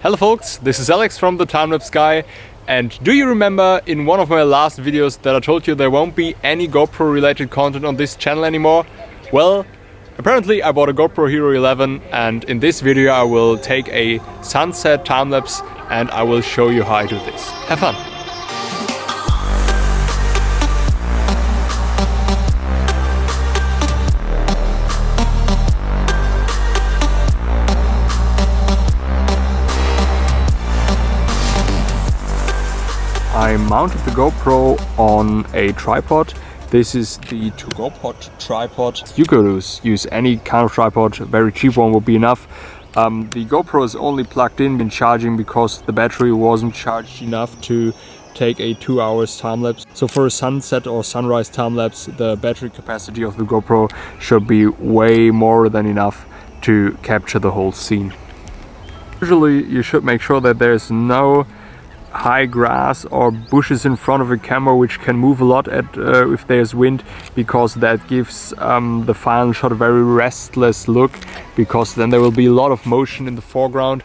Hello folks, this is Alex from the Timelapse guy, and do you remember in one of my last videos that I told you there won't be any GoPro related content on this channel anymore? Well, apparently I bought a GoPro Hero 11 and in this video I will take a sunset time-lapse and I will show you how I do this. Have fun! I mounted the GoPro on a tripod. This is the to-go pod tripod. You could use any kind of tripod, a very cheap one would be enough. The GoPro is only plugged in and charging because the battery wasn't charged enough to take a 2 hours time-lapse. So for a sunset or sunrise time-lapse, the battery capacity of the GoPro should be way more than enough to capture the whole scene. Usually you should make sure that there's no high grass or bushes in front of a camera which can move a lot if there's wind, because that gives the final shot a very restless look, because then there will be a lot of motion in the foreground.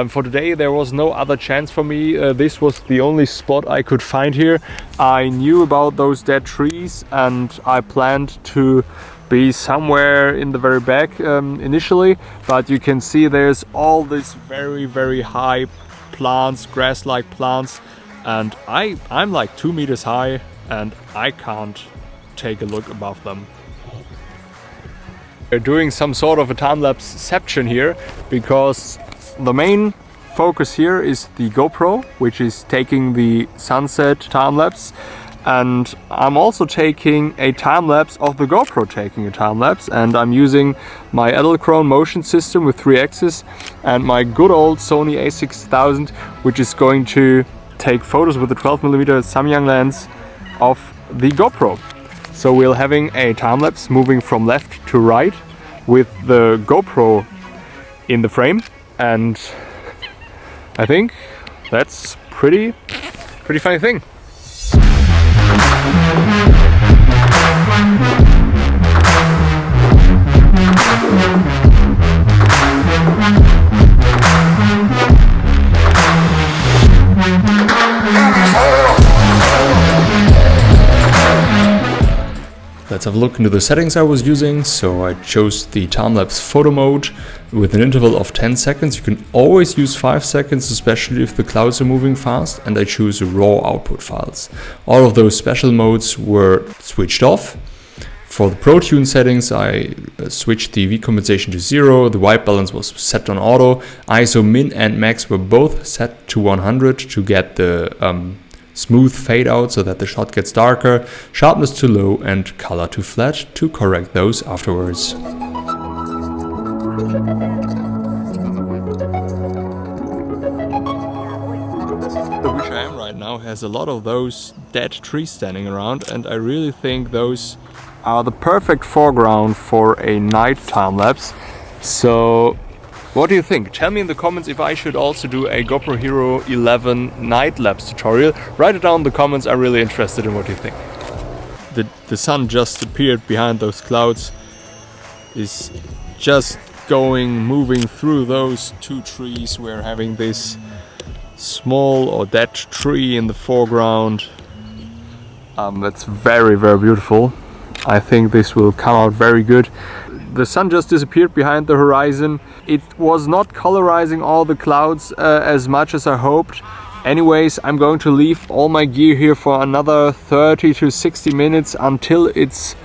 For today there was no other chance for me. This was the only spot I could find here. I knew about those dead trees and I planned to be somewhere in the very back initially, but you can see there's all this very high plants, grass-like plants, and I'm like 2 meters high and I can't take a look above them. We're doing some sort of a time-lapseception here because the main focus here is the GoPro, which is taking the sunset time-lapse, and I'm also taking a time-lapse of the GoPro taking a time-lapse, and I'm using my Edelkrone motion system with 3 axes and my good old Sony a6000, which is going to take photos with the 12mm Samyang lens of the GoPro. So we're having a time-lapse moving from left to right with the GoPro in the frame, and I think that's pretty funny thing. Let's have a look into the settings I was using. So I chose the time-lapse photo mode with an interval of 10 seconds. You can always use 5 seconds, especially if the clouds are moving fast, and I choose raw output files. All of those special modes were switched off. For the Pro Tune settings, I switched the V compensation to 0, the white balance was set on auto, ISO min and max were both set to 100 to get the smooth fade out so that the shot gets darker, sharpness to low and color to flat to correct those afterwards. Which I am right now has a lot of those dead trees standing around, and I really think those are the perfect foreground for a night time-lapse. So what do you think? Tell me in the comments if I should also do a GoPro Hero 11 night lapse tutorial. Write it down in the comments, I'm really interested in what you think. The sun just appeared behind those clouds, is just moving through those 2 trees. We're having this small or dead tree in the foreground. That's very beautiful. I think this will come out very good. The sun just disappeared behind the horizon. It was not colorizing all the clouds as much as I hoped. Anyways, I'm going to leave all my gear here for another 30 to 60 minutes until it's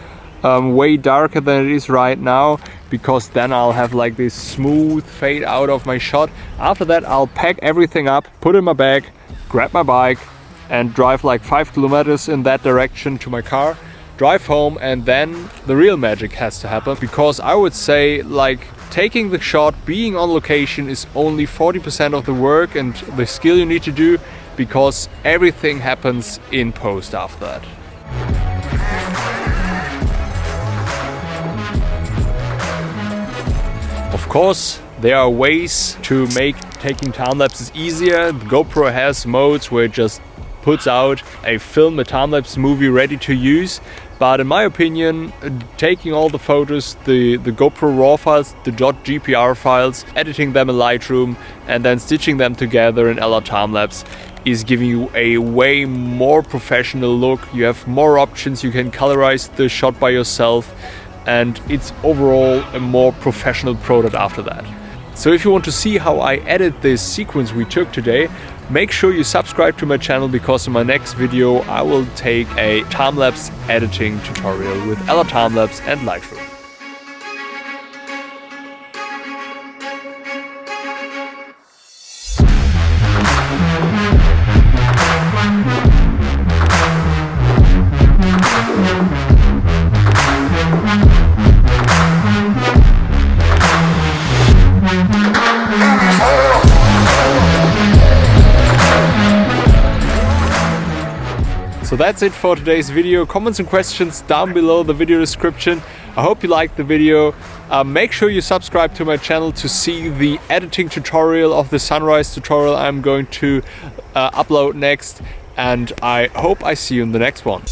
way darker than it is right now, because then I'll have like this smooth fade out of my shot. After that I'll pack everything up, put it in my bag, grab my bike and drive like 5 kilometers in that direction to my car, drive home, and then the real magic has to happen, because I would say like taking the shot, being on location is only 40% of the work and the skill you need to do, because everything happens in post after that. Of course, there are ways to make taking time lapses easier. The GoPro has modes where it just puts out a time-lapse movie ready to use. But in my opinion, taking all the photos, the GoPro RAW files, the .gpr files, editing them in Lightroom and then stitching them together in LR Timelapse is giving you a way more professional look. You have more options, you can colorize the shot by yourself, and it's overall a more professional product after that. So if you want to see how I edit this sequence we took today, make sure you subscribe to my channel, because in my next video I will take a time-lapse editing tutorial with LR Timelapse and Lightroom. So that's it for today's video. Comments and questions down below the video description. I hope you liked the video. Make sure you subscribe to my channel to see the editing tutorial of the sunrise tutorial I'm going to upload next. And I hope I see you in the next one.